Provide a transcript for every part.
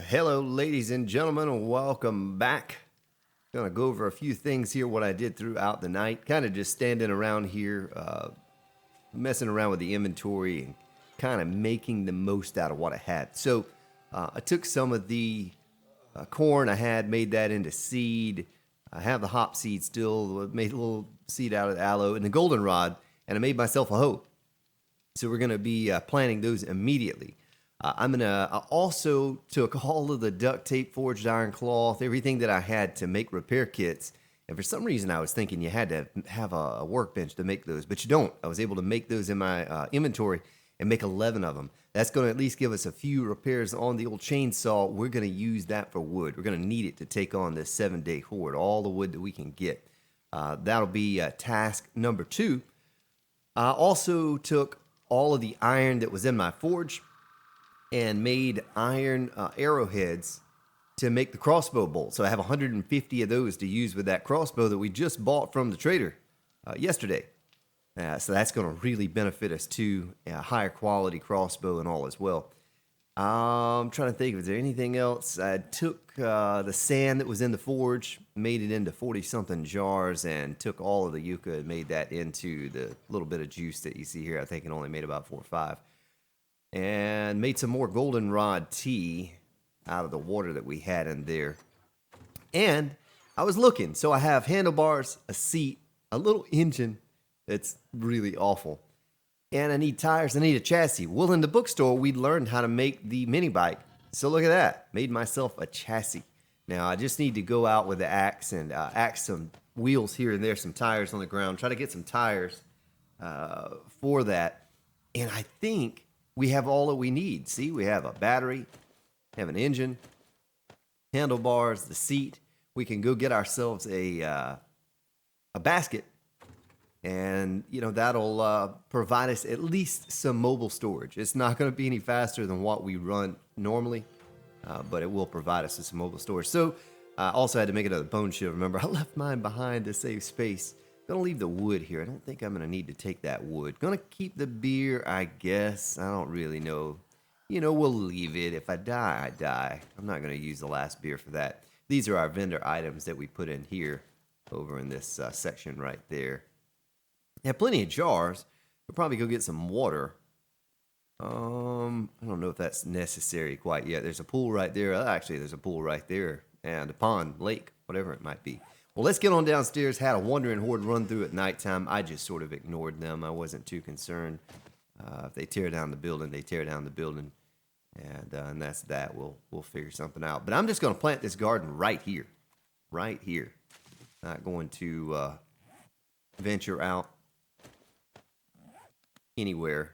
Hello, ladies and gentlemen. Welcome back. Gonna go over a few things here, what I did throughout the night. Kind of just standing around here, messing around with the inventory and kind of making the most out of what I had. So I took some of the corn I had, made that into seed. I have the hop seed still, made a little seed out of the aloe and the goldenrod, and I made myself a hoe. So we're going to be planting those immediately. I also took all of the duct tape, forged iron cloth, everything that I had to make repair kits. And for some reason, I was thinking you had to have a workbench to make those, but you don't. I was able to make those in my inventory and make 11 of them. That's going to at least give us a few repairs on the old chainsaw. We're going to use that for wood. We're going to need it to take on this 7-day horde, all the wood that we can get. That'll be task number 2. I also took all of the iron that was in my forge and made iron arrowheads to make the crossbow bolt. So I have 150 of those to use with that crossbow that we just bought from the trader yesterday. So that's going to really benefit us too. A higher quality crossbow and all as well. I'm trying to think, is there anything else? I took the sand that was in the forge, made it into 40-something jars, and took all of the yucca and made that into the little bit of juice that you see here. I think it only made about 4 or 5. And made some more goldenrod tea out of the water that we had in there. And I was looking, so I have handlebars, a seat, a little engine that's really awful, and I need tires, I need a chassis. Well, in the bookstore, we learned how to make the mini bike. So look at that, made myself a chassis. Now I just need to go out with the axe and axe some wheels here and there, some tires on the ground, try to get some tires for that. And I think we have all that we need. See, we have a battery, have an engine, handlebars, the seat. We can go get ourselves a basket, and that'll provide us at least some mobile storage. It's not going to be any faster than what we run normally, but it will provide us with some mobile storage. So I also had to make another bone shield. Remember, I left mine behind to save space. Gonna leave the wood here. I don't think I'm gonna need to take that wood. Gonna keep the beer, I guess. I don't really know. We'll leave it. If I die, I die. I'm not gonna use the last beer for that. These are our vendor items that we put in here over in this section right there. Have plenty of jars. We'll probably go get some water. I don't know if that's necessary quite yet. There's a pool right there. Actually, there's a pool right there, and a pond, lake, whatever it might be. Well, let's get on downstairs. Had a wandering horde run through at nighttime. I just sort of ignored them. I wasn't too concerned. If they tear down the building, they tear down the building, and that's that. We'll figure something out. But I'm just going to plant this garden right here. Not going to venture out anywhere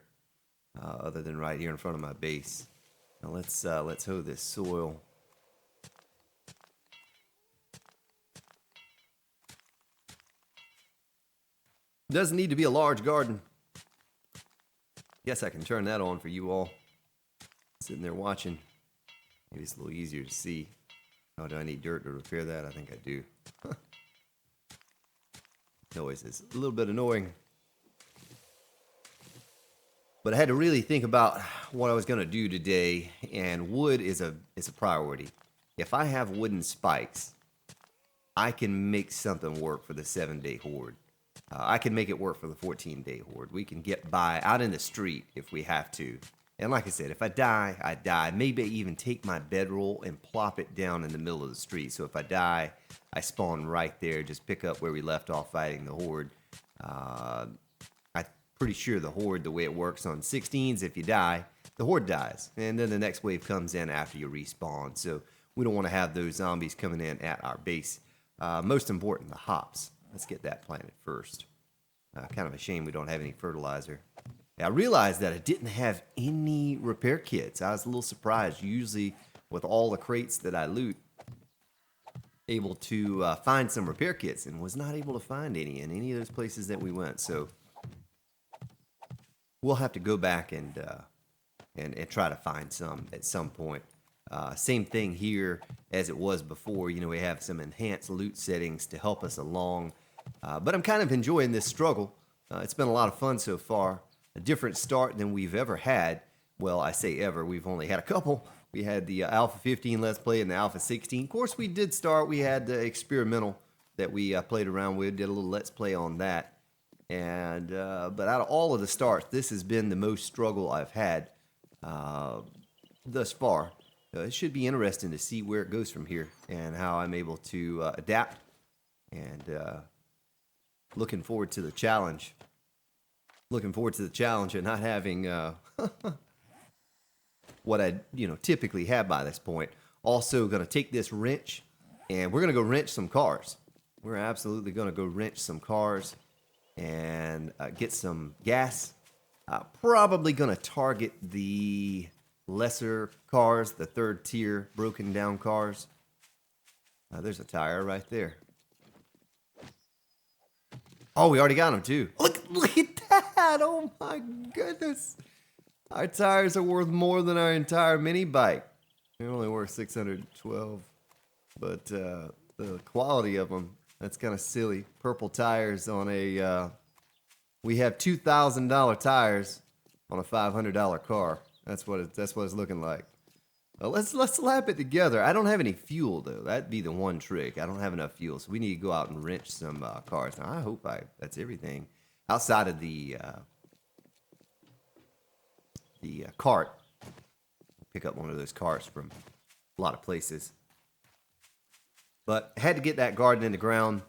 other than right here in front of my base. Now let's hoe this soil. Doesn't need to be a large garden. Guess I can turn that on for you all. Sitting there watching. Maybe it's a little easier to see. Oh, do I need dirt to repair that? I think I do. Noise is a little bit annoying. But I had to really think about what I was going to do today, and wood is a priority. If I have wooden spikes, I can make something work for the 7-day horde. I can make it work for the 14-day horde. We can get by out in the street if we have to. And like I said, if I die, I die. Maybe I even take my bedroll and plop it down in the middle of the street. So if I die, I spawn right there. Just pick up where we left off fighting the horde. I'm pretty sure the horde, the way it works on 16s, if you die, the horde dies. And then the next wave comes in after you respawn. So we don't want to have those zombies coming in at our base. Most important, the hops. Let's get that planted first. Kind of a shame we don't have any fertilizer. I realized that I didn't have any repair kits. I was a little surprised. Usually, with all the crates that I loot, able to find some repair kits, and was not able to find any in any of those places that we went. So we'll have to go back and try to find some at some point. Same thing here as it was before. We have some enhanced loot settings to help us along. But I'm kind of enjoying this struggle. It's been a lot of fun so far. A different start than we've ever had. Well, I say ever. We've only had a couple We had the Alpha 15 Let's Play and the Alpha 16. Of course, we did start. We had the experimental that we played around with. Did a little Let's Play on that. And but out of all of the starts, this has been the most struggle I've had thus far. It should be interesting to see where it goes from here and how I'm able to adapt. And looking forward to the challenge. Looking forward to the challenge and not having what I typically have by this point. Also going to take this wrench and we're going to go wrench some cars. We're absolutely going to go wrench some cars and get some gas. Probably going to target the lesser cars, the third tier broken down cars. There's a tire right there. Oh, we already got them too. Look at that. Oh my goodness. Our tires are worth more than our entire mini bike. They're only worth 612, but the quality of them, that's kind of silly. Purple tires on a we have $2,000 tires on a $500 car. That's what it's looking like. Let's slap it together. I don't have any fuel though. That'd be the one trick. I don't have enough fuel, so we need to go out and wrench some cars. Now I hope that's everything outside of the cart. Pick up one of those carts from a lot of places. But had to get that garden in the ground.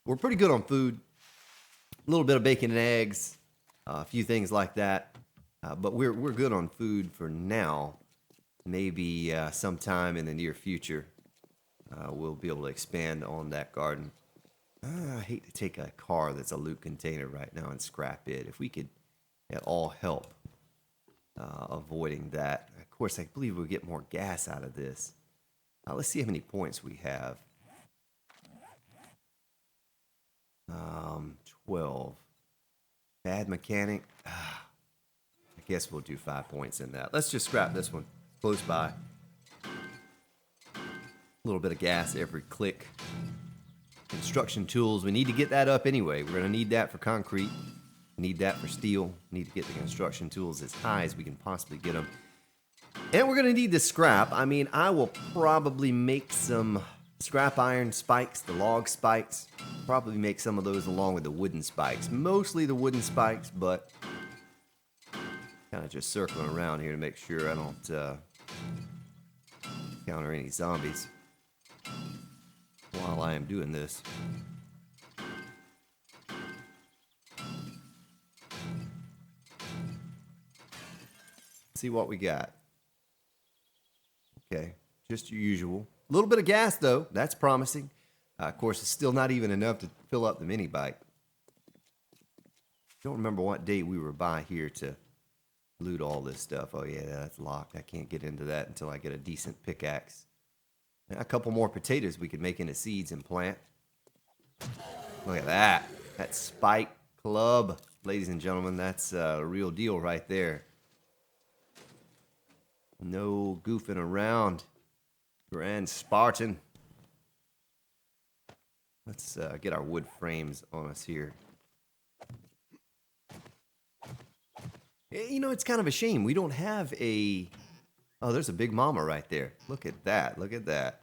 We're pretty good on food. A little bit of bacon and eggs, a few things like that. But we're good on food for now. Maybe sometime in the near future, we'll be able to expand on that garden. I hate to take a car that's a loot container right now and scrap it. If we could at all help avoiding that. Of course, I believe we'll get more gas out of this. Let's see how many points we have. 12. Bad mechanic. I guess we'll do 5 points in that. Let's just scrap this one. Close by. A little bit of gas every click. Construction tools. We need to get that up anyway. We're going to need that for concrete. Need that for steel. Need to get the construction tools as high as we can possibly get them. And we're going to need the scrap. I mean, I will probably make some scrap iron spikes, the log spikes. Probably make some of those along with the wooden spikes. Mostly the wooden spikes, but kind of just circling around here to make sure I don't encounter any zombies while I am doing this. See what we got. Okay, just your usual. A little bit of gas though, that's promising. Of course, it's still not even enough to fill up the mini bike. Don't remember what date we were by here to loot all this stuff. Oh yeah, that's locked. I can't get into that until I get a decent pickaxe. A couple more potatoes we could make into seeds and plant. Look at that. That spike club. Ladies and gentlemen, that's a real deal right there. No goofing around. Grand Spartan. Let's get our wood frames on us here. You know, it's kind of a shame. We don't have a... Oh, there's a big mama right there. Look at that. Look at that.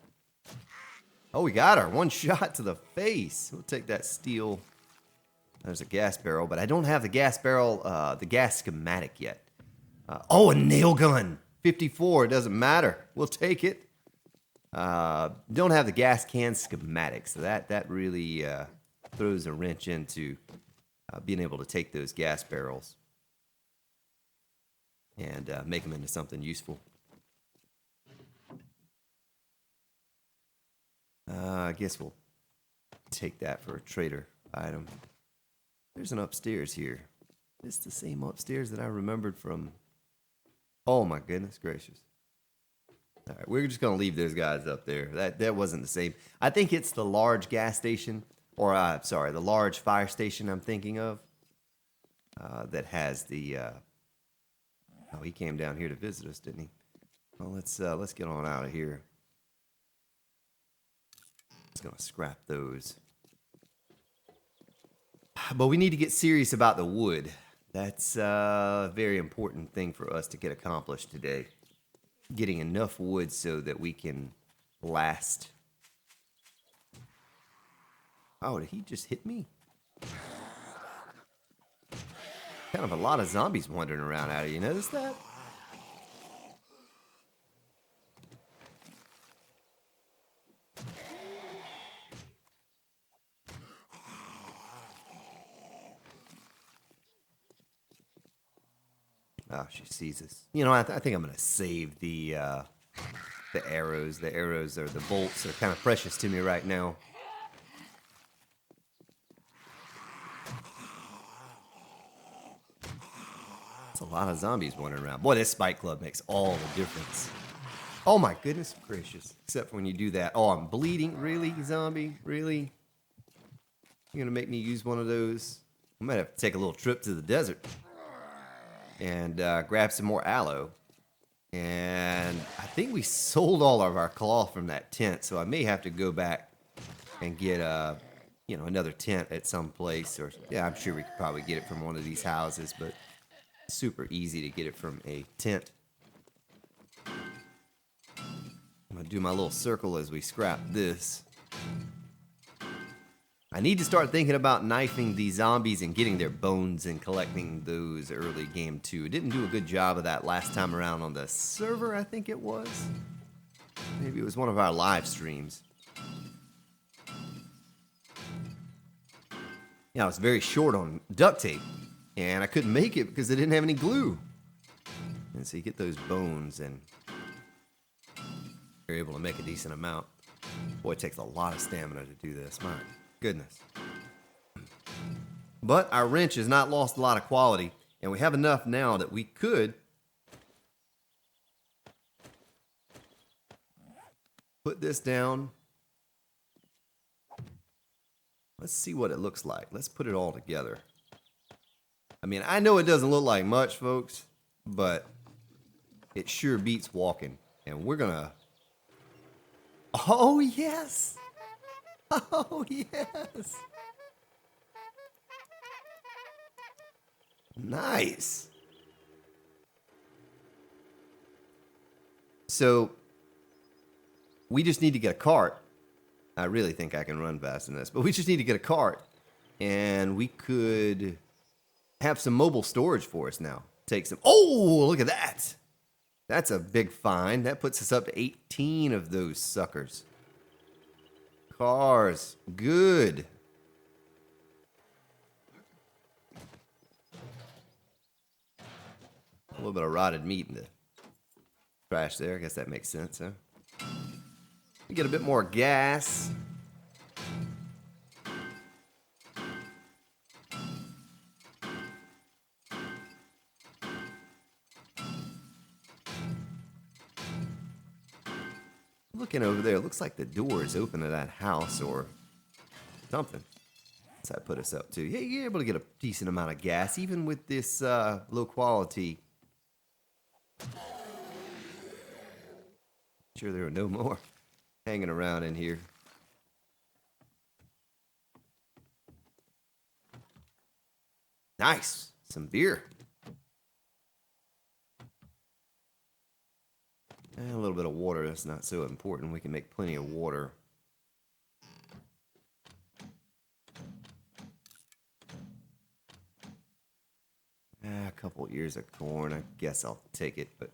Oh, we got her. One shot to the face. We'll take that steel. There's a gas barrel, but I don't have the gas barrel, the gas schematic yet. Oh, a nail gun. 54. It doesn't matter. We'll take it. Don't have the gas can schematic, so that really throws a wrench into being able to take those gas barrels and make them into something useful. I guess we'll take that for a trader item. There's an upstairs here. It's the same upstairs that I remembered from... Oh my goodness gracious. All right, we're just going to leave those guys up there. That wasn't the same. I think it's the large gas station, or sorry, the large fire station I'm thinking of that has the... Oh, he came down here to visit us, didn't he? Well, let's get on out of here. Just gonna scrap those. But we need to get serious about the wood. That's a very important thing for us to get accomplished today. getting enough wood so that we can last. Oh, did he just hit me? Kind of a lot of zombies wandering around out here. You notice that? Oh, she sees us. You know, I think I'm gonna save the arrows. The arrows or the bolts are kind of precious to me right now. That's a lot of zombies wandering around. Boy, this Spike Club makes all the difference. Oh my goodness gracious! Except for when you do that. Oh, I'm bleeding. Really, zombie? Really? You're gonna make me use one of those? I might have to take a little trip to the desert and grab some more aloe. And I think we sold all of our cloth from that tent, so I may have to go back and get another tent at some place. Or yeah, I'm sure we could probably get it from one of these houses, but it's super easy to get it from a tent. I'm gonna do my little circle as we scrap this. I need to start thinking about knifing these zombies and getting their bones and collecting those early game too. It didn't do a good job of that last time around on the server, I think it was. Maybe it was one of our live streams. Yeah, I was very short on duct tape, and I couldn't make it because I didn't have any glue. And so you get those bones, and you're able to make a decent amount. Boy, it takes a lot of stamina to do this. My goodness. But our wrench has not lost a lot of quality, and we have enough now that we could put this down. Let's see what it looks like. Let's put it all together. I mean, I know it doesn't look like much, folks, but it sure beats walking. And we're gonna... Oh, yes! Oh, yes! Nice! So, we just need to get a cart. I really think I can run fast in this, but we just need to get a cart. And we could have some mobile storage for us now. Take some... Oh, look at that! That's a big find. That puts us up to 18 of those suckers. Cars. Good. A little bit of rotted meat in the trash there. I guess that makes sense, huh? We get a bit more gas. Looking over there, it looks like the door is open to that house or something. What's that put us up to? Yeah, you're able to get a decent amount of gas, even with this low quality. Sure there are no more hanging around in here. Nice. Some beer. And a little bit of water. That's not so important. We can make plenty of water. A couple ears of corn. I guess I'll take it, but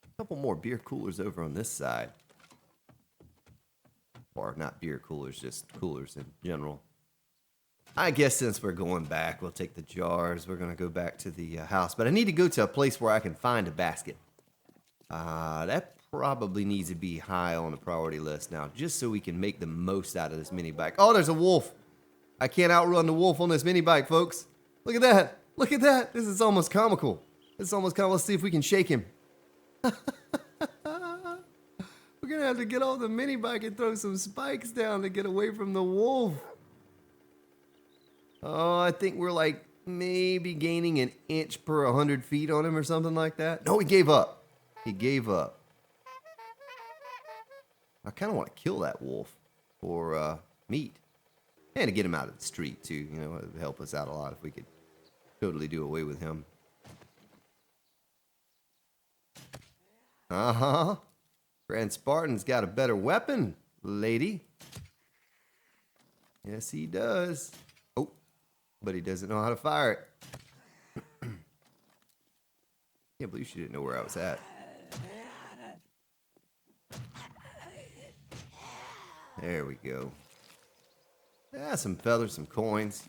a couple more beer coolers over on this side. Or not beer coolers, just coolers in general. I guess since we're going back, we'll take the jars. We're going to go back to the house. But I need to go to a place where I can find a basket. That probably needs to be high on the priority list now, just so we can make the most out of this mini bike. Oh, there's a wolf. I can't outrun the wolf on this mini bike, folks. Look at that. Look at that. This is almost comical. It's almost comical. Let's see if we can shake him. We're going to have to get off the mini bike and throw some spikes down to get away from the wolf. Oh, I think we're like maybe gaining an inch per 100 feet on him or something like that. No, he gave up. He gave up. I kind of want to kill that wolf for meat. And to get him out of the street, too. You know, it would help us out a lot if we could totally do away with him. Uh-huh. Grand Spartan's got a better weapon, lady. Yes, he does. Oh, but he doesn't know how to fire it. Can't believe she didn't know where I was at. There we go. Ah, some feathers, some coins.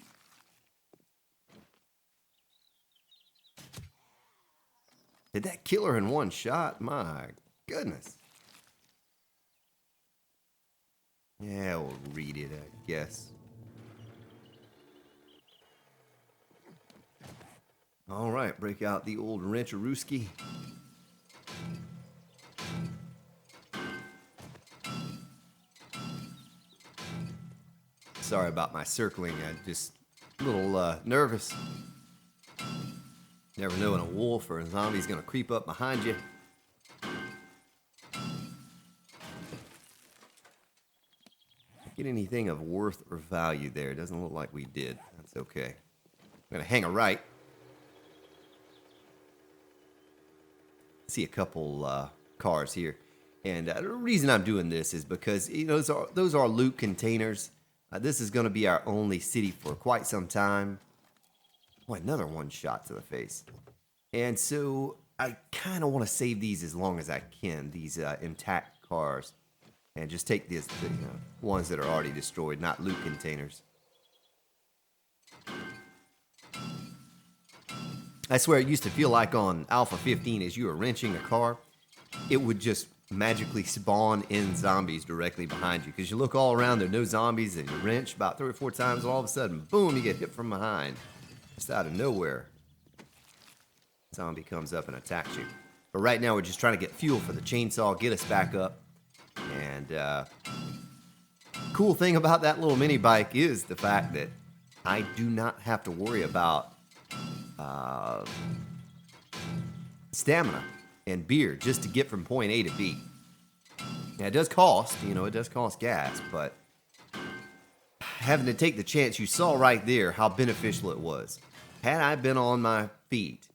Did that kill her in one shot? My goodness. Yeah, we'll read it, I guess. All right, break out the old Rancherooski. Sorry about my circling. I'm just a little nervous. Never know when a wolf or a zombie's gonna creep up behind you. Get anything of worth or value there? Doesn't look like we did. That's okay. I'm gonna hang a right. See a couple cars here, and the reason I'm doing this is because those are loot containers. This is going to be our only city for quite some time. Oh, another one shot to the face, and so I kind of want to save these as long as I can. These intact cars, and just take the ones that are already destroyed, not loot containers. I swear it used to feel like on Alpha 15 as you were wrenching a car, it would just magically spawn in zombies directly behind you. Because you look all around, there are no zombies, and you wrench about 3 or 4 times, and all of a sudden, boom, you get hit from behind. Just out of nowhere. Zombie comes up and attacks you. But right now, we're just trying to get fuel for the chainsaw, get us back up. And cool thing about that little mini bike is the fact that I do not have to worry about stamina and beer just to get from point A to B. Now, it does cost, it does cost gas, but having to take the chance, you saw right there how beneficial it was. Had I been on my feet,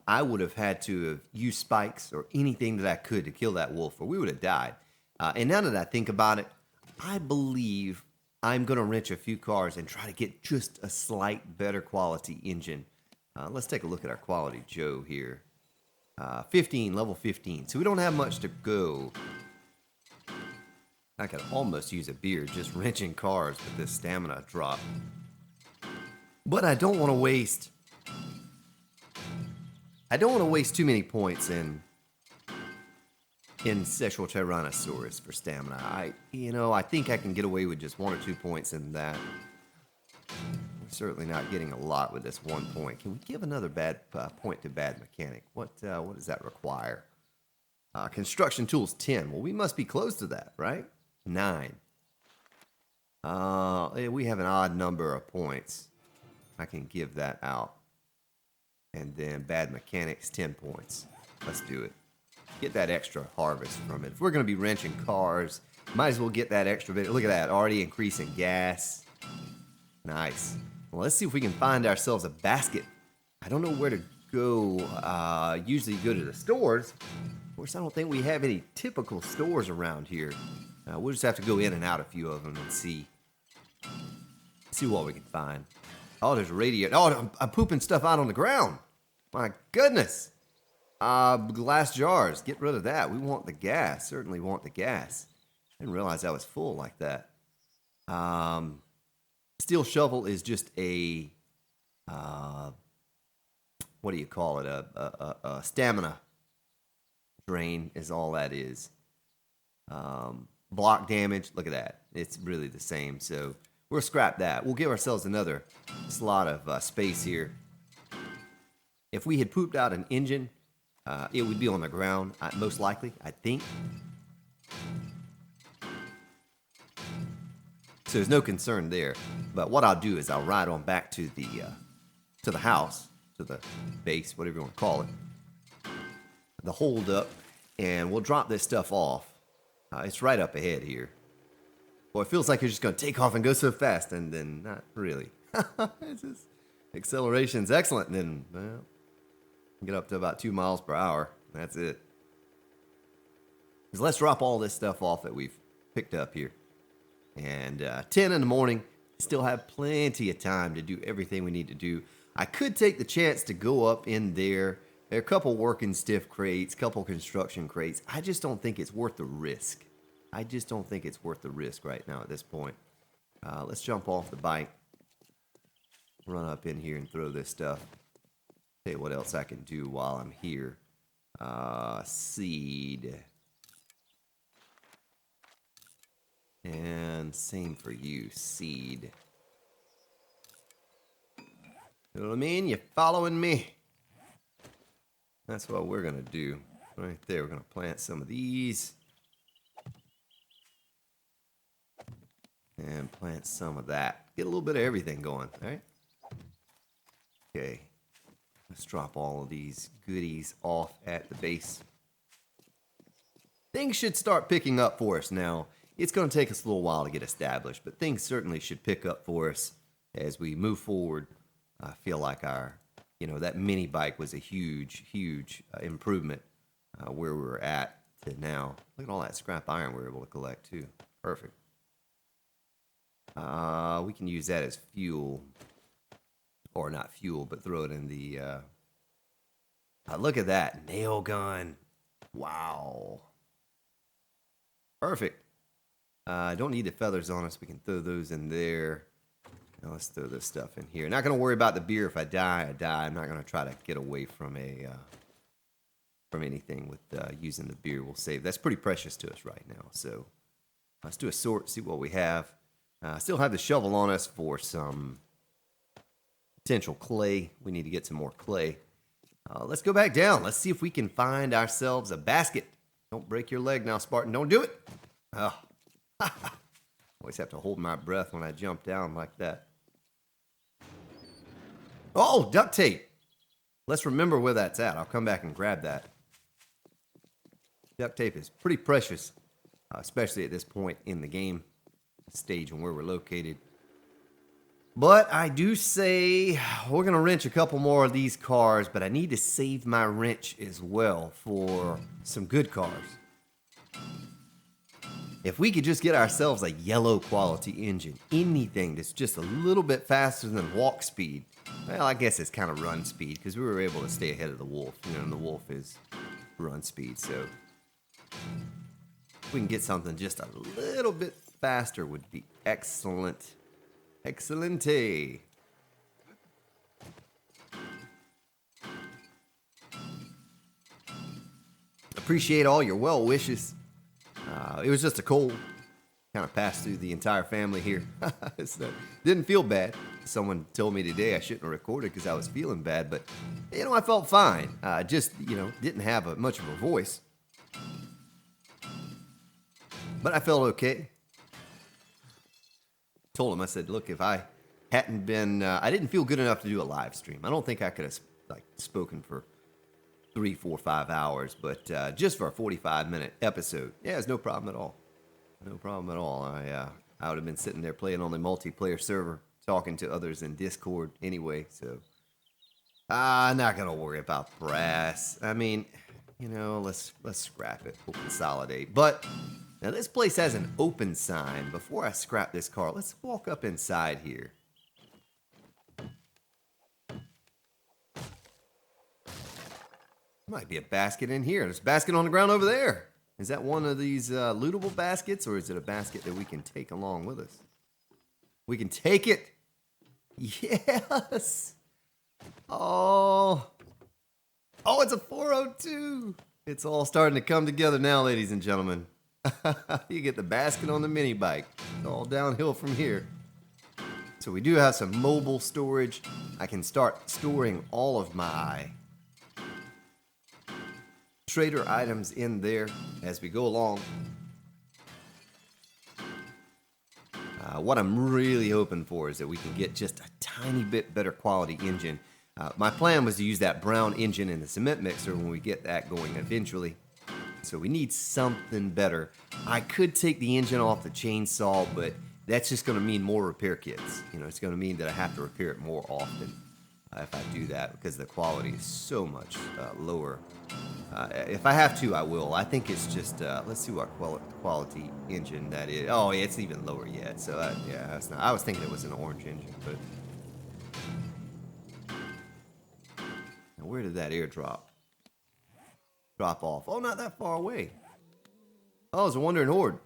I would have had to have used spikes or anything that I could to kill that wolf, or we would have died. And now that I think about it, I believe I'm going to wrench a few cars and try to get just a slight better quality engine. Let's take a look at our quality Joe here. 15, level 15. So we don't have much to go. I could almost use a beer just wrenching cars with this stamina drop. But I don't want to waste too many points in Sexual Tyrannosaurus for stamina. I think I can get away with just 1 or 2 points in that. We're certainly not getting a lot with this 1 point. Can we give another bad point to Bad Mechanic? What does that require? Construction tools 10. Well, we must be close to that, right? 9. We have an odd number of points. I can give that out. And then Bad Mechanics 10 points. Let's do it. Get that extra harvest from it. If we're going to be wrenching cars, might as well get that extra bit. Look at that, already increasing gas. Nice. Well, let's see if we can find ourselves a basket. I don't know where to go. Usually you go to the stores. Of course, I don't think we have any typical stores around here. We'll just have to go in and out a few of them and see what we can find. Oh, there's a radio. Oh, I'm pooping stuff out on the ground. My goodness. Glass jars. Get rid of that. We want the gas. Certainly want the gas. Didn't realize I was full like that. Steel shovel is just a what do you call it? A stamina drain is all that is. Block damage. Look at that. It's really the same. So we'll scrap that. We'll give ourselves another slot of space here. If we had pooped out an engine, it would be on the ground, most likely, I think. So there's no concern there. But what I'll do is I'll ride on back to the house, to the base, whatever you want to call it, the hold up, and we'll drop this stuff off. It's right up ahead here. Boy, it feels like you're just going to take off and go so fast, and then not really. Acceleration's excellent, and then, well, get up to about 2 miles per hour. That's it. is let's drop all this stuff off that we've picked up here. And 10 in the morning, still have plenty of time to do everything we need to do. I could take the chance to go up in there. There are a couple working stiff crates, a couple construction crates. I just don't think it's worth the risk. I just don't think it's worth the risk right now at this point. Let's jump off the bike. Run up in here and throw this stuff. Tell you what else I can do while I'm here. Seed. And same for you, seed. You know what I mean? You following me? That's what we're going to do. Right there, we're going to plant some of these. And plant some of that. Get a little bit of everything going, all right? Okay. Let's drop all of these goodies off at the base. Things should start picking up for us now. It's going to take us a little while to get established, but things certainly should pick up for us as we move forward. I feel like that mini bike was a huge improvement where we were at to now. Look at all that scrap iron we were able to collect too. Perfect. We can use that as fuel, or not fuel, but throw it in the. Look at that nail gun! Wow. Perfect. I don't need the feathers on us. We can throw those in there. Now let's throw this stuff in here. Not going to worry about the beer. If I die, I die. I'm not going to try to get away from anything with using the beer. We'll save. That's pretty precious to us right now. So let's do a sort, see what we have. Still have the shovel on us for some potential clay. We need to get some more clay. Let's go back down. Let's see if we can find ourselves a basket. Don't break your leg now, Spartan. Don't do it. Oh. Always have to hold my breath when I jump down like that. Oh, duct tape. Let's remember where that's at. I'll come back and grab that. Duct tape is pretty precious, especially at this point in the game stage and where we're located. But I do say we're going to wrench a couple more of these cars, but I need to save my wrench as well for some good cars. If we could just get ourselves a yellow quality engine, anything that's just a little bit faster than walk speed. Well, I guess it's kind of run speed because we were able to stay ahead of the wolf. And the wolf is run speed. So if we can get something just a little bit faster would be excellent. Excellente. Appreciate all your well wishes. It was just a cold, kind of passed through the entire family here. So, didn't feel bad. Someone told me today I shouldn't have recorded because I was feeling bad, but I felt fine. Just didn't have much of a voice, but I felt okay. Told him, I said, look, if I hadn't been, I didn't feel good enough to do a live stream. I don't think I could have spoken for 3, 4, 5 hours, but just for a 45-minute episode, yeah, it's no problem at all. No problem at all. I would have been sitting there playing on the multiplayer server, talking to others in Discord anyway. So I'm not gonna worry about brass. I mean, let's scrap it. We'll consolidate. But now this place has an open sign. Before I scrap this car, let's walk up inside here. Might be a basket in here. There's a basket on the ground over there. Is that one of these lootable baskets, or is it a basket that we can take along with us? We can take it. Yes. Oh, it's a 402. It's all starting to come together now, ladies and gentlemen. You get the basket on the mini bike. It's all downhill from here. So we do have some mobile storage. I can start storing all of my trader items in there as we go along. What I'm really hoping for is that we can get just a tiny bit better quality engine. My plan was to use that brown engine in the cement mixer when we get that going eventually. So we need something better. I could take the engine off the chainsaw, but that's just going to mean more repair kits. It's going to mean that I have to repair it more often. if I do that because the quality is so much lower. If I have to, I will. I think it's just, let's see what quality engine that is. Oh, yeah, it's even lower yet. So, yeah, that's not. I was thinking it was an orange engine, but. Now, where did that airdrop drop off? Oh, not that far away. Oh, it's a wandering horde.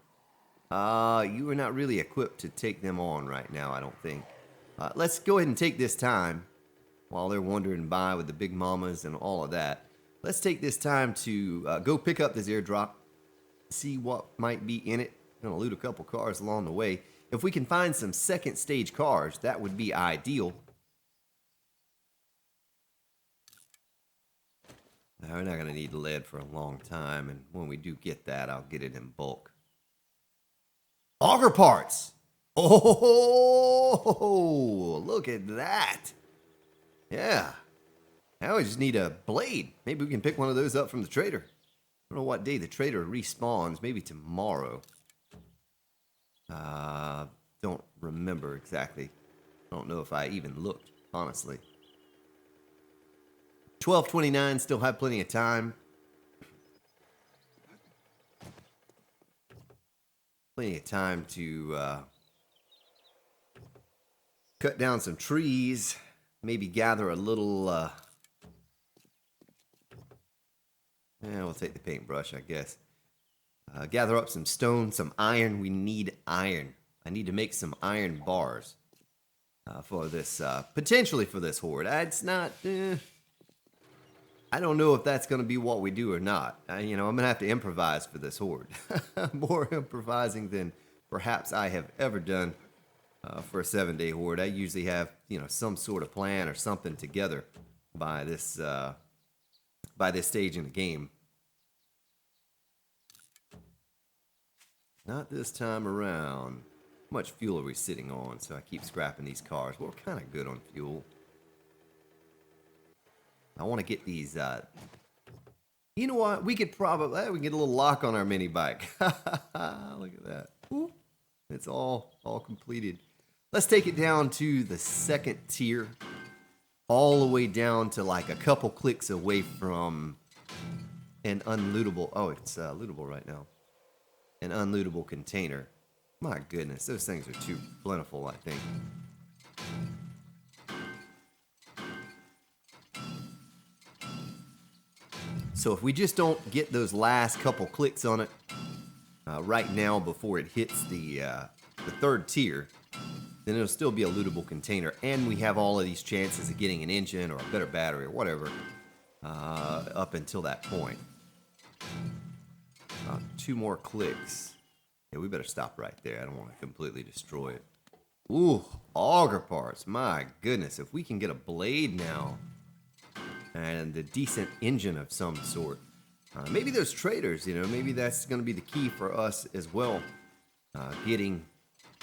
You are not really equipped to take them on right now, I don't think. Let's go ahead and take this time while they're wandering by with the big mamas and all of that. Let's take this time to go pick up this airdrop, see what might be in it. Gonna loot a couple cars along the way. If we can find some second stage cars, that would be ideal. Now, we're not gonna need lead for a long time, and when we do get that, I'll get it in bulk. Auger parts! Oh, look at that! Yeah. Now we just need a blade. Maybe we can pick one of those up from the trader. I don't know what day the trader respawns. Maybe tomorrow. Don't remember exactly. I don't know if I even looked, honestly. 12:29, still have plenty of time. Plenty of time to cut down some trees. Maybe gather a little... yeah, we'll take the paintbrush, I guess. Gather up some stone, some iron. We need iron. I need to make some iron bars for this, potentially for this horde. It's not... I don't know if that's going to be what we do or not. I'm going to have to improvise for this horde. More improvising than perhaps I have ever done for a 7-day horde. I usually have, some sort of plan or something together by this stage in the game. Not this time around. How much fuel are we sitting on? So I keep scrapping these cars. We're kind of good on fuel. I want to get these, you know what? We could probably, we can get a little lock on our mini bike. Look at that. Ooh, it's all completed. Let's take it down to the second tier. All the way down to like a couple clicks away from an unlootable, oh, it's lootable right now. An unlootable container. My goodness, those things are too plentiful, I think. So if we just don't get those last couple clicks on it right now before it hits the third tier, then it'll still be a lootable container, and we have all of these chances of getting an engine or a better battery or whatever up until that point. 2 more clicks. Yeah, we better stop right there. I don't want to completely destroy it. Ooh, auger parts. My goodness, if we can get a blade now and a decent engine of some sort. Maybe there's traders, maybe that's going to be the key for us as well. Getting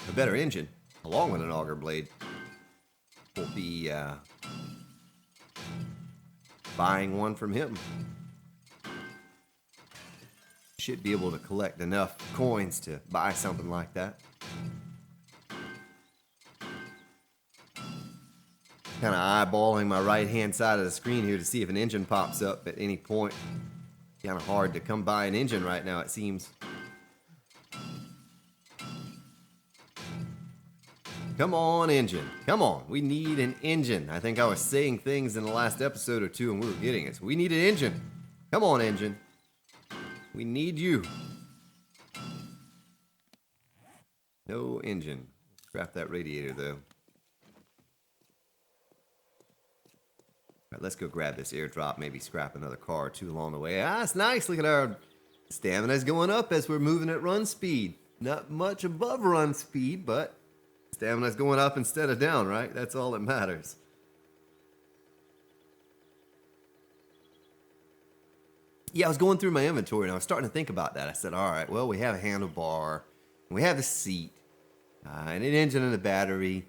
a better engine along with an auger blade. We'll be buying one from him. Should be able to collect enough coins to buy something like that. Kind of eyeballing my right-hand side of the screen here to see if an engine pops up at any point. Kind of hard to come by an engine right now, it seems. Come on, engine. Come on. We need an engine. I think I was saying things in the last episode or two and we were getting it. So we need an engine. Come on, engine. We need you. No engine. Scrap that radiator, though. All right, let's go grab this airdrop, maybe scrap another car or two along the way. It's nice. Look at our stamina's going up as we're moving at run speed. Not much above run speed, but stamina's going up instead of down, right? That's all that matters. Yeah, I was going through my inventory and I was starting to think about that. I said, all right, well, we have a handlebar, we have the seat, and an engine and a battery.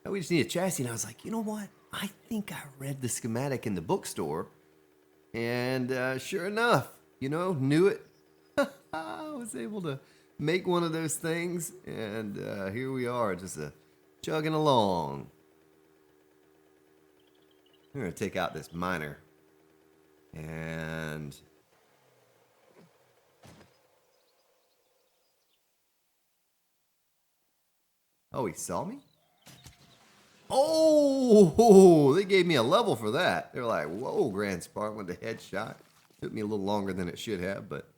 Now we just need a chassis. And I was like, you know what? I think I read the schematic in the bookstore, and sure enough, knew it. I was able to make one of those things, and here we are, just chugging along. I'm going to take out this miner. And... oh, he saw me? Oh, they gave me a level for that. They're like, whoa, Grand Spartan with the headshot. Took me a little longer than it should have, but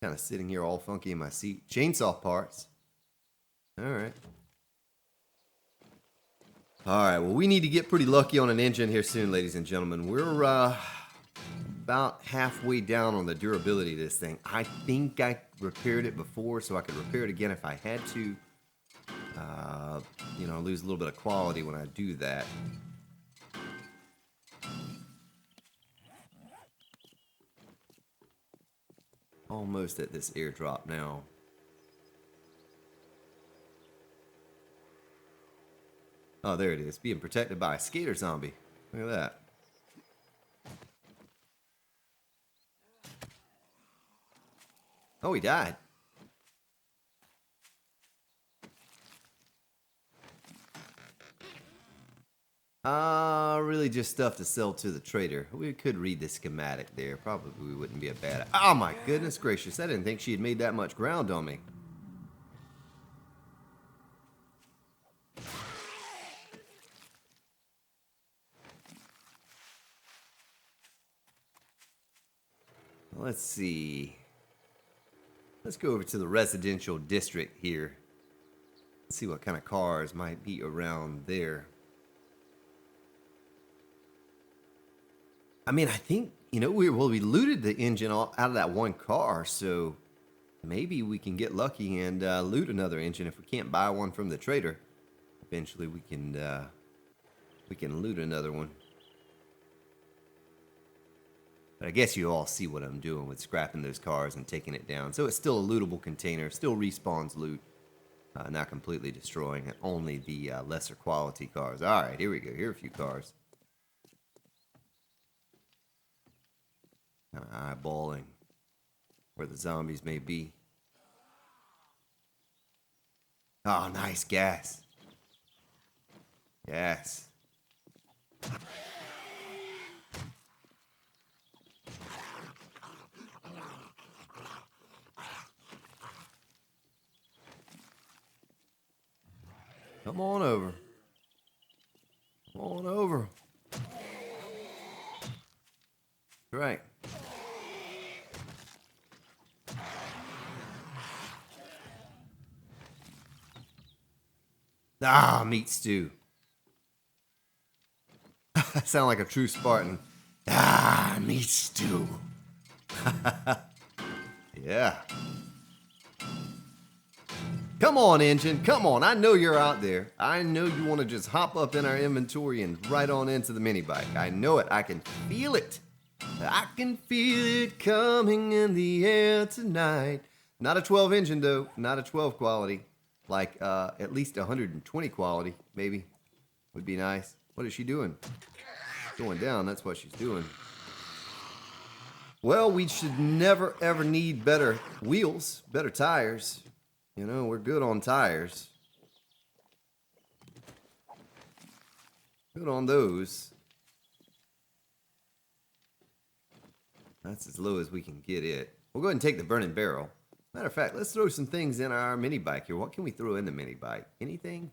kind of sitting here all funky in my seat. Chainsaw parts. All right. All right, well, we need to get pretty lucky on an engine here soon, ladies and gentlemen. We're about halfway down on the durability of this thing. I think I repaired it before, so I could repair it again if I had to. You know, lose a little bit of quality when I do that. Almost at this airdrop now. Oh, there it is. Being protected by a skater zombie. Look at that. Oh, he died. Really just stuff to sell to the trader. We could read the schematic there. Probably wouldn't be a bad... oh, my goodness gracious. I didn't think she had made that much ground on me. Let's see. Let's go over to the residential district here. Let's see what kind of cars might be around there. I mean, I think, you know, we looted the engine out of that one car, so maybe we can get lucky and loot another engine if we can't buy one from the trader. Eventually, we can loot another one. But I guess you all see what I'm doing with scrapping those cars and taking it down. So it's still a lootable container, still respawns loot, not completely destroying it, only the lesser quality cars. All right, here we go. Here are a few cars. Kind of eyeballing where the zombies may be. Oh, nice gas. Yes. Come on over. Come on over. Right. Ah, meat stew. I sound like a true Spartan. Ah, meat stew. Yeah. Come on, engine. Come on. I know you're out there. I know you want to just hop up in our inventory and right on into the mini bike. I know it. I can feel it. I can feel it coming in the air tonight. Not a 12 engine, though. Not a 12 quality. Like, at least 120 quality, maybe. Would be nice. What is she doing? Going down. That's what she's doing. Well, we should never, ever need better wheels, better tires. You know, we're good on tires. Good on those. That's as low as we can get it. We'll go ahead and take the burning barrel. Matter of fact, let's throw some things in our mini bike here. What can we throw in the mini bike? Anything?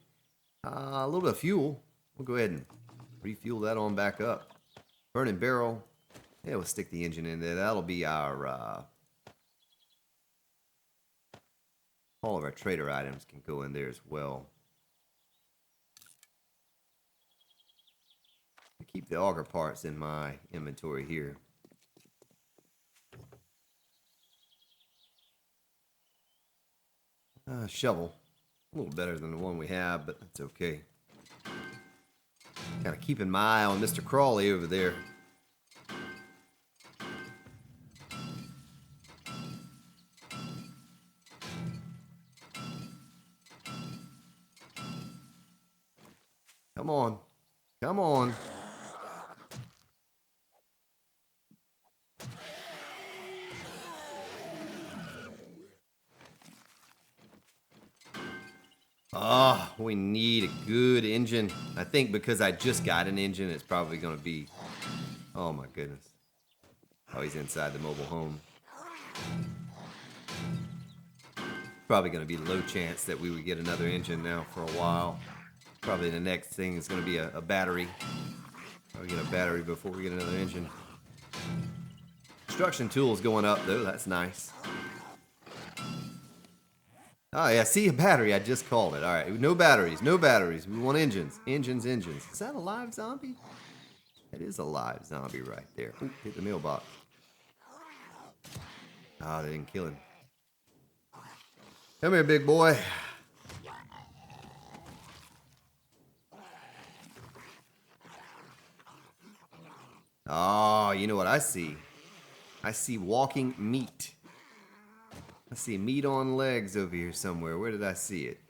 A little bit of fuel. We'll go ahead and refuel that on back up. Burning barrel. Yeah, we'll stick the engine in there. That'll be our... all of our trader items can go in there as well. I keep the auger parts in my inventory here. Shovel. A little better than the one we have, but that's okay. Kind of keeping my eye on Mr. Crawley over there. Come on. Come on. Oh, we need a good engine. I think because I just got an engine, it's probably going to be... Oh, my goodness. Oh, he's inside the mobile home. Probably going to be low chance that we would get another engine now for a while. Probably the next thing is going to be a battery. I'll get a battery before we get another engine. Construction tools going up, though. That's nice. Oh, yeah. See a battery. I just called it. All right. No batteries. No batteries. We want engines. Engines, engines. Is that a live zombie? That is a live zombie right there. Ooh, hit the mailbox. Oh, they didn't kill him. Come here, big boy. Oh, you know what I see? I see walking meat. I see meat on legs over here somewhere. Where did I see it?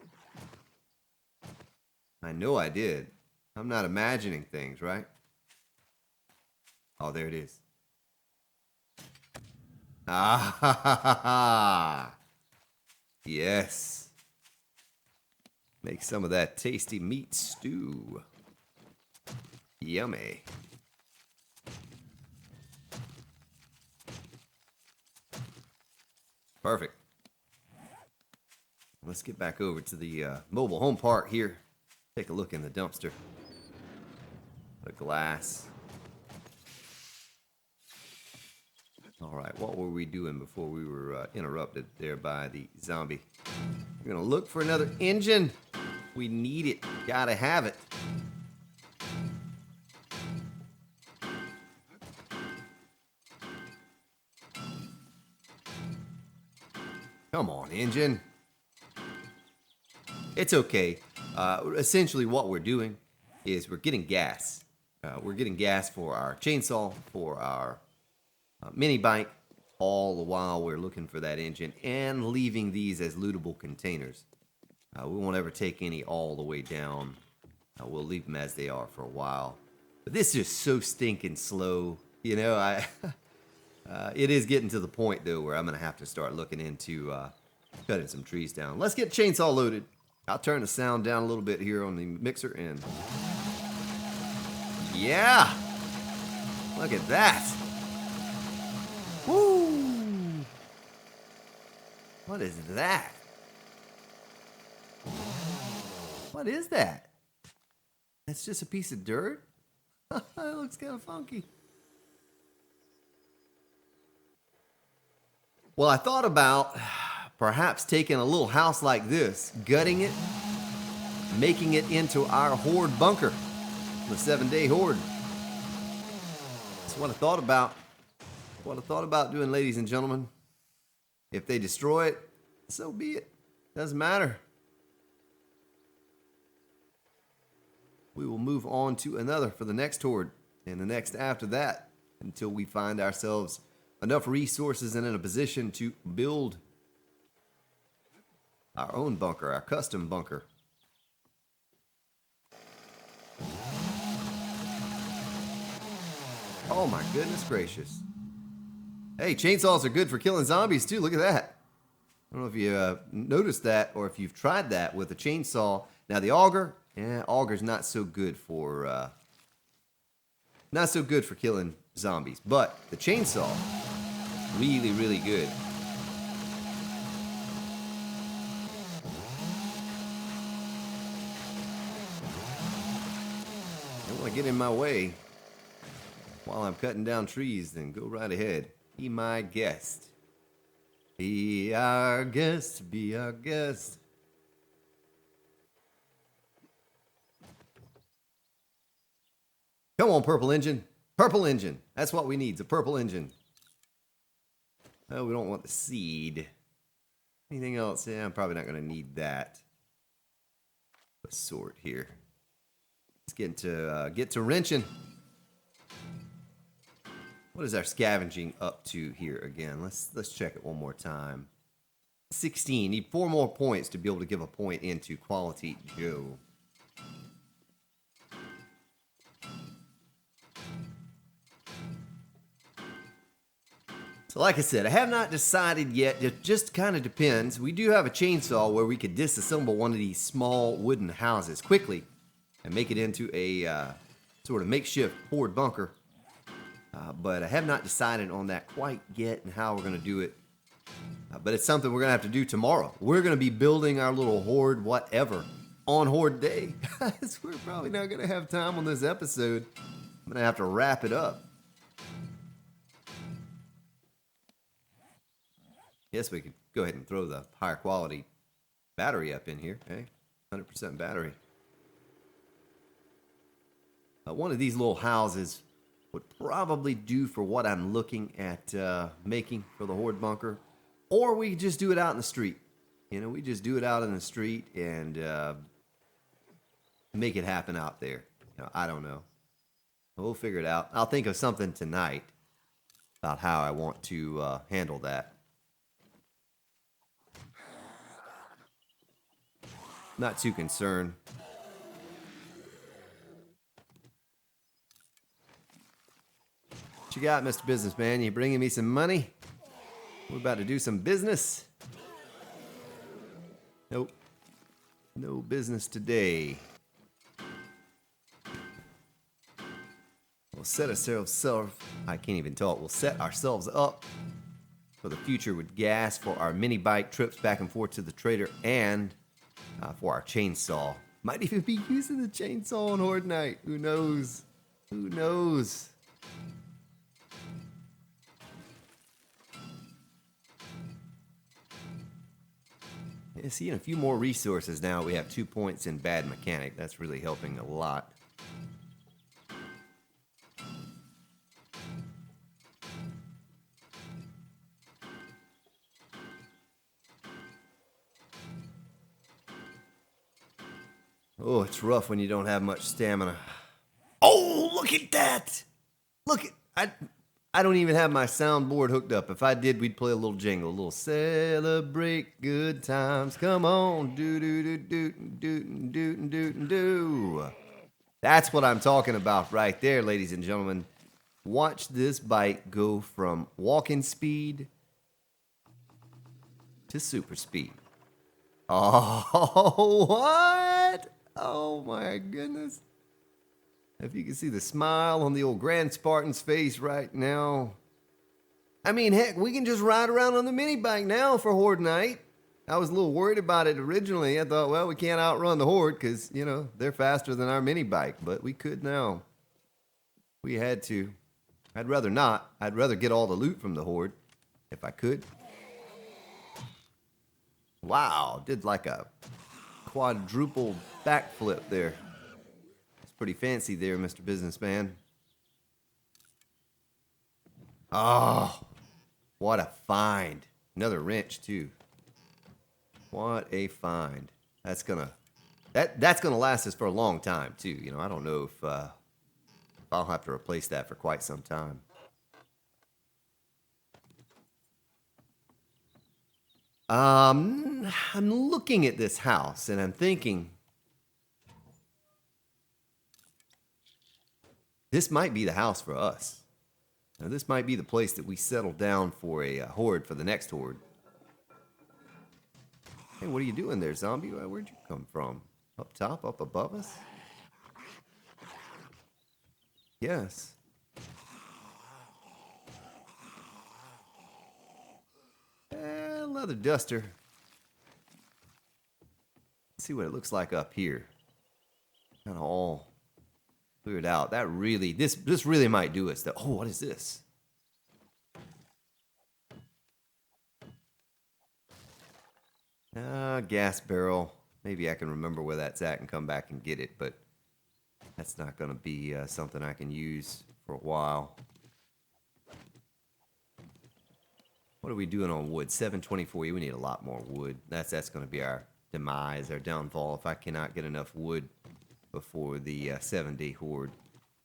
I know I did. I'm not imagining things, right? Oh, there it is. Ah, ha, ha, ha, ha. Yes. Make some of that tasty meat stew. Yummy. Perfect. Let's get back over to the mobile home park here. Take a look in the dumpster. The glass. All right, what were we doing before we were interrupted there by the zombie? We're going to look for another engine. We need it. Gotta have it. Come on, engine. It's okay. Essentially, what we're doing is we're getting gas. We're getting gas for our chainsaw, for our mini bike, all the while we're looking for that engine and leaving these as lootable containers. We won't ever take any all the way down. We'll leave them as they are for a while. But this is so stinking slow. You know, it is getting to the point, though, where I'm going to have to start looking into cutting some trees down. Let's get chainsaw loaded. I'll turn the sound down a little bit here on the mixer and... Yeah! Look at that! Woo! What is that? What is that? That's just a piece of dirt? It looks kind of funky. Well, I thought about perhaps taking a little house like this, gutting it, making it into our horde bunker, the 7-day horde. That's what I thought about. What I thought about doing, ladies and gentlemen. If they destroy it, so be it. Doesn't matter. We will move on to another for the next horde and the next after that until we find ourselves enough resources and in a position to build our own bunker, our custom bunker. Oh my goodness gracious. Hey, chainsaws are good for killing zombies too. Look at that. I don't know if you noticed that or if you've tried that with a chainsaw. Now the auger, auger's not so good for killing zombies, but the chainsaw, really, really good. Don't want to get in my way while I'm cutting down trees, then go right ahead. Be my guest. Be our guest. Be our guest. Come on, purple engine. Purple engine. That's what we need. It's a purple engine. Oh, we don't want the seed. Anything else? Yeah, I'm probably not going to need that. Let's sort here. Let's get to wrenching. What is our scavenging up to here again? Let's check it one more time. 16. Need 4 more points to be able to give a point into Quality Joe. So like I said, I have not decided yet. It just kind of depends. We do have a chainsaw where we could disassemble one of these small wooden houses quickly and make it into a sort of makeshift horde bunker. But I have not decided on that quite yet and how we're going to do it. But it's something we're going to have to do tomorrow. We're going to be building our little horde whatever on Horde Day. Guys, we're probably not going to have time on this episode. I'm going to have to wrap it up. Yes, we could go ahead and throw the higher quality battery up in here. Hey, 100% battery. One of these little houses would probably do for what I'm looking at making for the horde bunker. Or we just do it out in the street. You know, we just do it out in the street and make it happen out there. You know, I don't know. We'll figure it out. I'll think of something tonight about how I want to handle that. Not too concerned. What you got, Mr. Businessman? You bringing me some money? We're about to do some business. Nope. No business today. We'll set ourselves, I can't even talk. We'll set ourselves up for the future with gas for our mini bike trips back and forth to the trader and for our chainsaw. Might even be using the chainsaw on Horde Night. Who knows? Who knows? Yeah, seeing a few more resources now. We have 2 points in bad mechanic. That's really helping a lot. Oh, it's rough when you don't have much stamina. Oh, look at that! Look at I don't even have my soundboard hooked up. If I did, we'd play a little jingle, a little celebrate good times. Come on, do do do do do do do do. That's what I'm talking about right there, ladies and gentlemen. Watch this bike go from walking speed to super speed. Oh, what? Oh my goodness. If you can see the smile on the old Grand Spartan's face right now. I mean, heck, we can just ride around on the mini bike now for Horde Night. I was a little worried about it originally. I thought, well, we can't outrun the Horde because, you know, they're faster than our mini bike. But we could now. We had to. I'd rather not. I'd rather get all the loot from the Horde if I could. Wow, did like a quadruple backflip there. It's pretty fancy there, Mr. Businessman. Oh, what a find. Another wrench, too. What a find. That's gonna last us for a long time, too. You know, I don't know if I'll have to replace that for quite some time. I'm looking at this house and I'm thinking, this might be the house for us. Now, this might be the place that we settle down for a horde for the next horde. Hey, what are you doing there, zombie? Where'd you come from? Up top, up above us? Yes. Leather duster. Let's see what it looks like up here. Kind of all cleared out. That really, this really might do us. Oh, what is this? Gas barrel. Maybe I can remember where that's at and come back and get it, but that's not going to be something I can use for a while. What are we doing on wood? 724. We need a lot more wood. That's going to be our demise, our downfall. If I cannot get enough wood before the 7-day horde,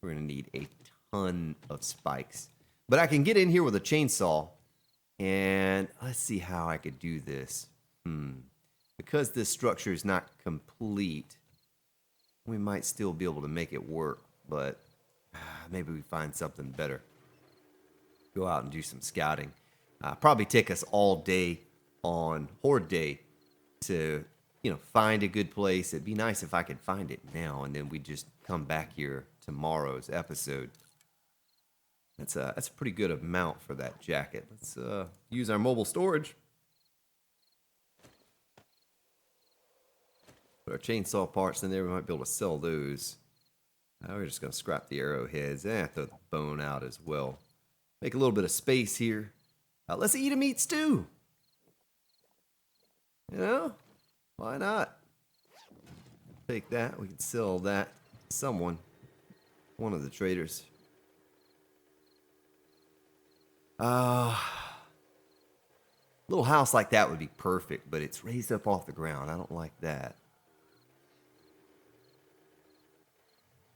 we're going to need a ton of spikes. But I can get in here with a chainsaw, and let's see how I could do this. Because this structure is not complete, we might still be able to make it work, but maybe we find something better. Go out and do some scouting. Probably take us all day on Horde Day to, find a good place. It'd be nice if I could find it now, and then we just come back here tomorrow's episode. That's a pretty good amount for that jacket. Let's use our mobile storage. Put our chainsaw parts in there. We might be able to sell those. We're just going to scrap the arrowheads and throw the bone out as well. Make a little bit of space here. Let's eat a meat stew. Why not? Take that. We can sell that to someone. One of the traders. Little house like that would be perfect, but it's raised up off the ground. I don't like that.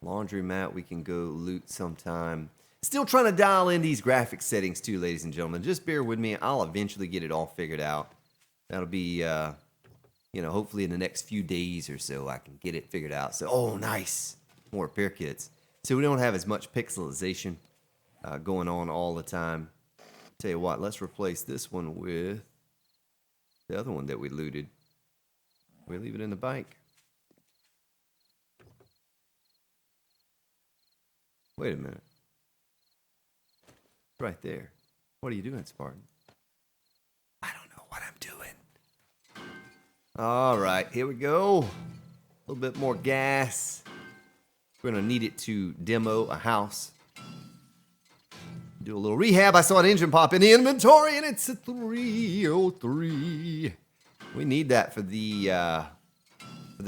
Laundromat we can go loot sometime. Still trying to dial in these graphic settings too, ladies and gentlemen. Just bear with me. I'll eventually get it all figured out. That'll be, hopefully in the next few days or so I can get it figured out. So, oh, nice. More repair kits. So we don't have as much pixelization going on all the time. Tell you what, let's replace this one with the other one that we looted. We leave it in the bike. Wait a minute. Right there. What are you doing, Spartan? I don't know what I'm doing. All right, here we go. A little bit more gas. We're going to need it to demo a house. Do a little rehab. I saw an engine pop in the inventory, and it's a 303. We need that for the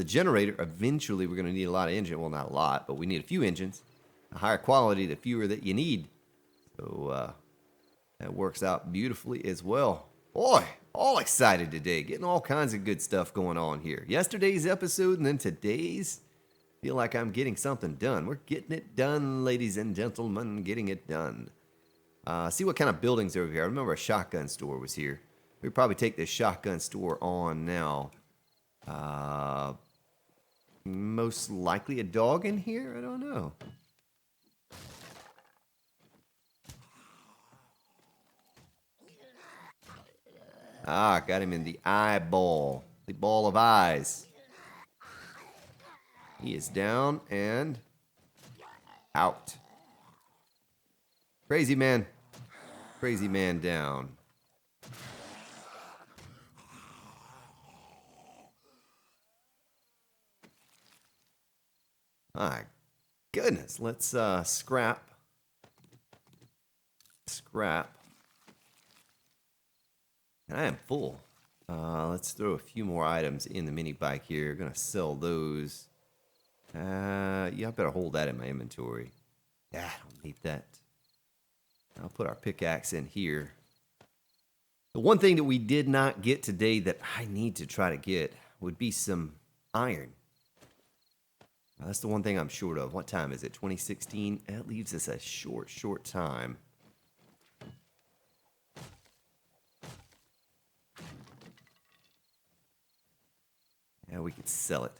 generator. Eventually, we're going to need a lot of engine. Well, not a lot, but we need a few engines. A higher quality, the fewer that you need. So that works out beautifully as well. Boy, all excited today. Getting all kinds of good stuff going on here. Yesterday's episode and then today's. Feel like I'm getting something done. We're getting it done, ladies and gentlemen. Getting it done. See what kind of buildings are over here. I remember a shotgun store was here. We'd probably take this shotgun store on now. Most likely a dog in here? I don't know. Got him in the eyeball. The ball of eyes. He is down and out. Crazy man. Crazy man down. My goodness. Let's scrap. And I am full. Let's throw a few more items in the mini bike here. Gonna sell those. I better hold that in my inventory. Yeah, I don't need that. I'll put our pickaxe in here. The one thing that we did not get today that I need to try to get would be some iron. That's the one thing I'm short of. What time is it? 2016? That leaves us a short time. Yeah, we could sell it.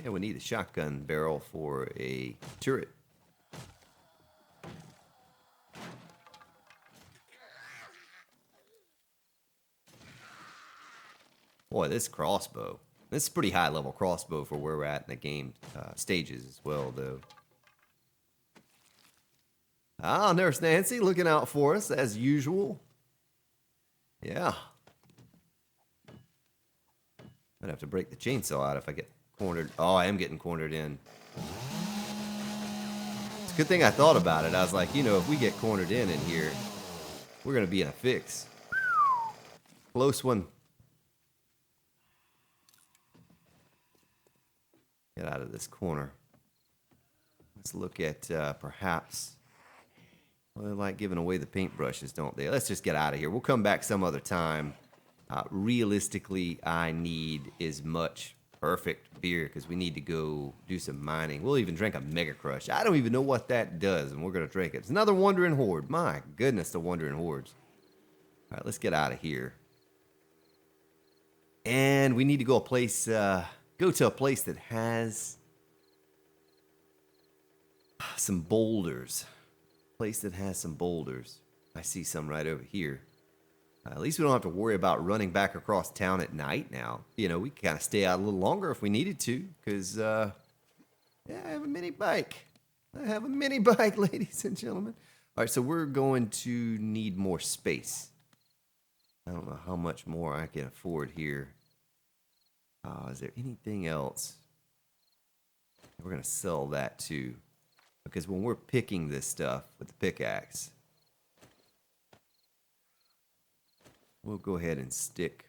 Yeah, we need a shotgun barrel for a turret. Boy, this crossbow. This is a pretty high level crossbow for where we're at in the game stages as well, though. Nurse Nancy looking out for us as usual. Yeah. I'd have to break the chainsaw out if I get cornered. Oh, I am getting cornered in. It's a good thing I thought about it. I was like, if we get cornered in here, we're going to be in a fix. Close one. Get out of this corner. Let's look at perhaps... Well, they like giving away the paintbrushes, don't they? Let's just get out of here. We'll come back some other time. Realistically, I need as much perfect beer because we need to go do some mining. We'll even drink a Mega Crush. I don't even know what that does, and we're going to drink it. It's another Wandering Horde. My goodness, the Wandering Hordes. All right, let's get out of here. And we need to go to a place that has some boulders. Place that has some boulders. I see some right over here. At least we don't have to worry about running back across town at night now. You know, we can kind of stay out a little longer if we needed to, because, yeah, I have a mini bike. I have a mini bike, ladies and gentlemen. All right, so we're going to need more space. I don't know how much more I can afford here. Is there anything else? We're going to sell that too, because when we're picking this stuff with the pickaxe, we'll go ahead and stick.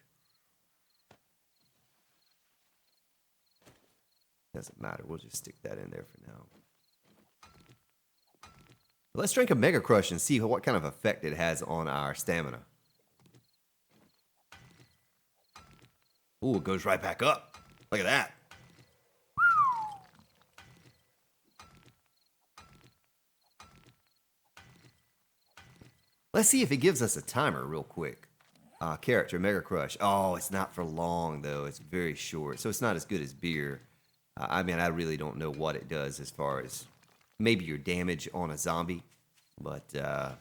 Doesn't matter. We'll just stick that in there for now. Let's drink a Mega Crush and see what kind of effect it has on our stamina. Ooh, it goes right back up. Look at that. Let's see if it gives us a timer real quick. Character, Mega Crush. Oh, it's not for long, though. It's very short, so it's not as good as beer. I mean, I really don't know what it does as far as maybe your damage on a zombie. But we're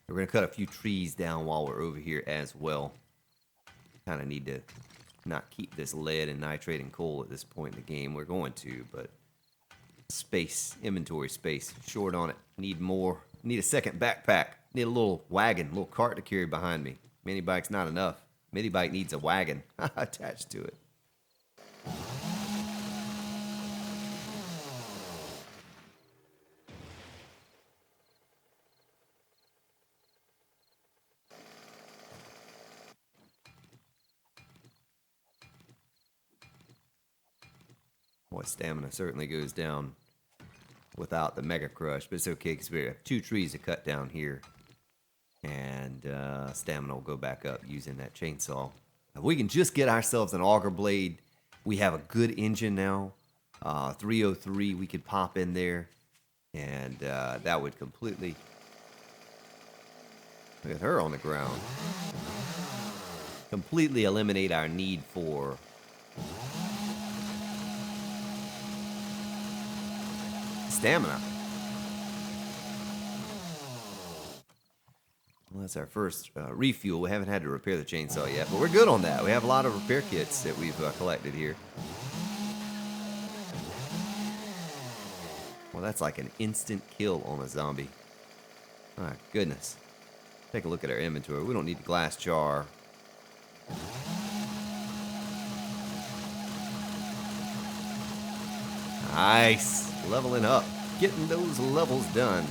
going to cut a few trees down while we're over here as well. Kind of need to not keep this lead and nitrate and coal at this point in the game. We're going to, but space, inventory space, short on it. Need more. Need a second backpack. Need a little wagon, little cart to carry behind me. Mini bike's not enough. Mini bike needs a wagon attached to it. Boy, stamina certainly goes down without the Mega Crush, but it's okay because we have 2 trees to cut down here. And stamina will go back up using that chainsaw. If we can just get ourselves an auger blade, we have a good engine now. 303 we could pop in there, and that would completely... Look at her on the ground. Completely eliminate our need for... stamina. Well, that's our first refuel. We haven't had to repair the chainsaw yet, but we're good on that. We have a lot of repair kits that we've collected here. Well, that's like an instant kill on a zombie. My goodness. Take a look at our inventory. We don't need the glass jar. Nice. Leveling up. Getting those levels done.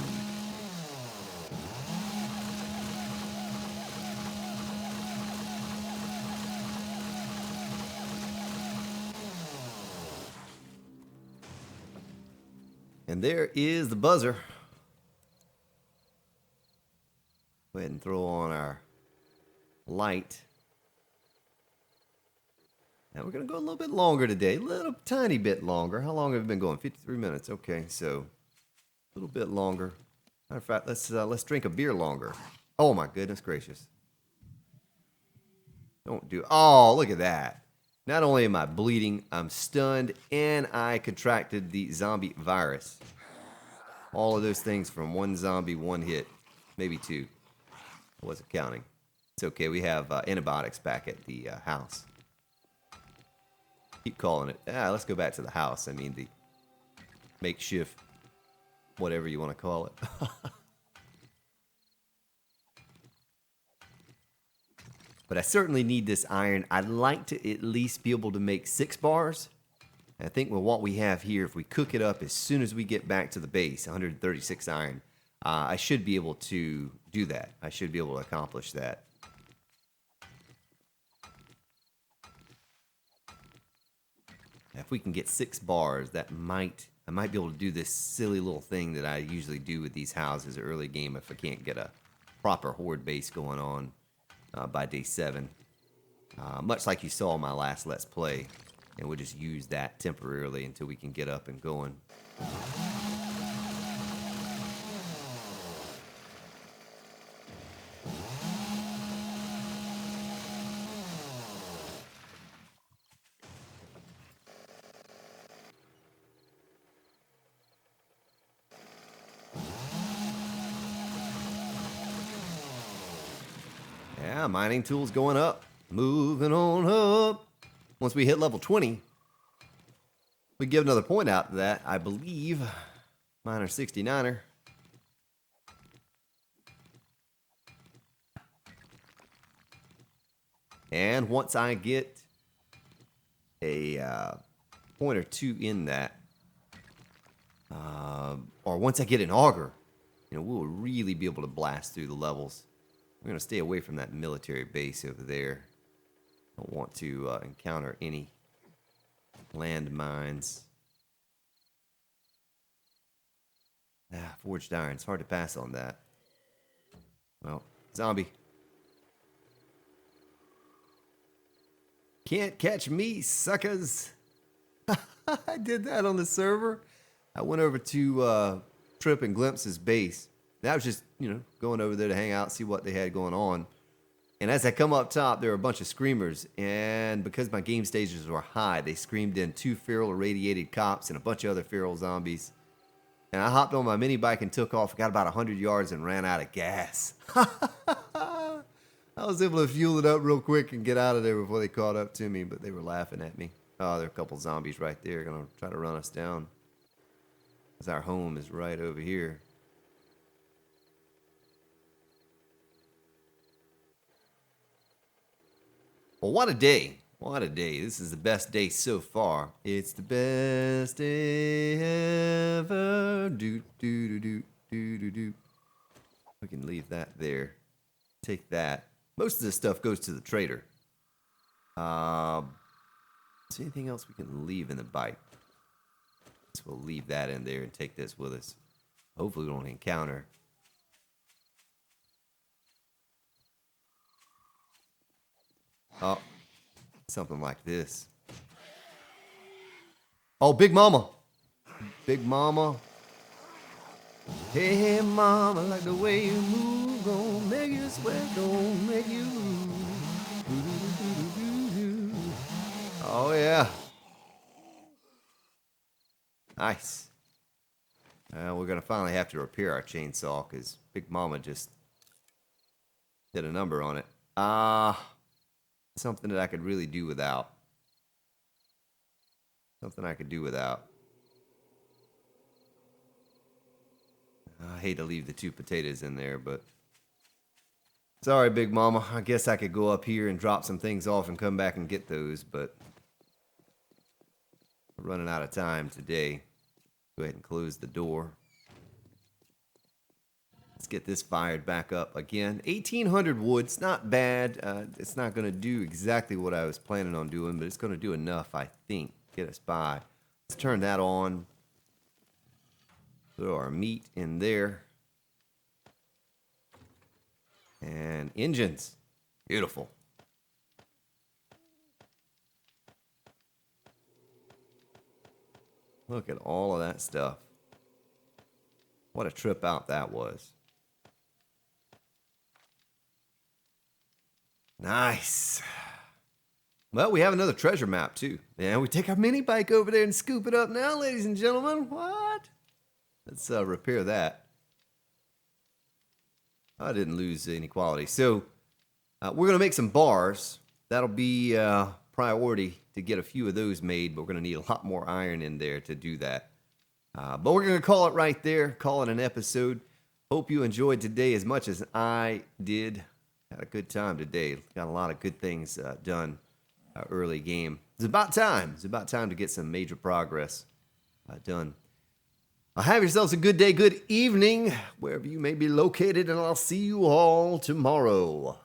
And there is the buzzer. Go ahead and throw on our light. Now we're going to go a little bit longer today. A little tiny bit longer. How long have we been going? 53 minutes. Okay, so a little bit longer. Matter of fact, let's drink a beer longer. Oh my goodness gracious. Don't do... Oh, look at that. Not only am I bleeding, I'm stunned, and I contracted the zombie virus. All of those things from one zombie, one hit. Maybe 2. I wasn't counting. It's okay. We have antibiotics back at the house. Keep calling it. Let's go back to the house. I mean, the makeshift, whatever you want to call it. But I certainly need this iron. I'd like to at least be able to make 6 bars. I think with what we have here, if we cook it up as soon as we get back to the base, 136 iron, I should be able to do that. I should be able to accomplish that. If we can get 6 bars, I might be able to do this silly little thing that I usually do with these houses early game if I can't get a proper horde base going on by day 7. Much like you saw in my last Let's Play. And we'll just use that temporarily until we can get up and going. Yeah, mining tools going up. Moving on up. Once we hit level 20, we give another point out to that, I believe. Miner 69er. And once I get a point or two in that, or once I get an auger, we'll really be able to blast through the levels. We're going to stay away from that military base over there. Don't want to encounter any landmines. Forged iron. It's hard to pass on that. Well, zombie. Can't catch me, suckers. I did that on the server. I went over to Trip and Glimpse's base. And I was just, going over there to hang out, see what they had going on. And as I come up top, there were a bunch of screamers. And because my game stages were high, they screamed in 2 feral irradiated cops and a bunch of other feral zombies. And I hopped on my mini bike and took off. Got about 100 yards and ran out of gas. I was able to fuel it up real quick and get out of there before they caught up to me, but they were laughing at me. Oh, there are a couple zombies right there going to try to run us down. Because our home is right over here. Well, what a day. What a day. This is the best day so far. It's the best day ever. Do, do, do, do, do, do, do. We can leave that there. Take that. Most of this stuff goes to the trader. Is there anything else we can leave in the bike? So we'll leave that in there and take this with us. Hopefully we don't encounter. Oh, something like this. Oh, Big Mama. Big Mama. Hey, mama, like the way you move, gon' make you sweat, gon' make you move. Oh, yeah. Nice. We're going to finally have to repair our chainsaw because Big Mama just did a number on it. Something that I could really do without. Something I could do without. I hate to leave the 2 potatoes in there, but sorry, Big Mama. I guess I could go up here and drop some things off and come back and get those, but we're running out of time today. Go ahead and close the door. Let's get this fired back up again. 1,800 wood. It's not bad. It's not going to do exactly what I was planning on doing, but it's going to do enough, I think, get us by. Let's turn that on. Throw our meat in there. And engines. Beautiful. Look at all of that stuff. What a trip out that was. Nice. Well, we have another treasure map too. Yeah, we take our mini bike over there and scoop it up now, ladies and gentlemen. What? Let's repair that. I didn't lose any quality. So we're going to make some bars. That'll be priority to get a few of those made, but we're going to need a lot more iron in there to do that. But we're going to call it right there, call it an episode. Hope you enjoyed today as much as I did. Had a good time today. Got a lot of good things done early game. It's about time. It's about time to get some major progress done. Have yourselves a good day, good evening, wherever you may be located, and I'll see you all tomorrow.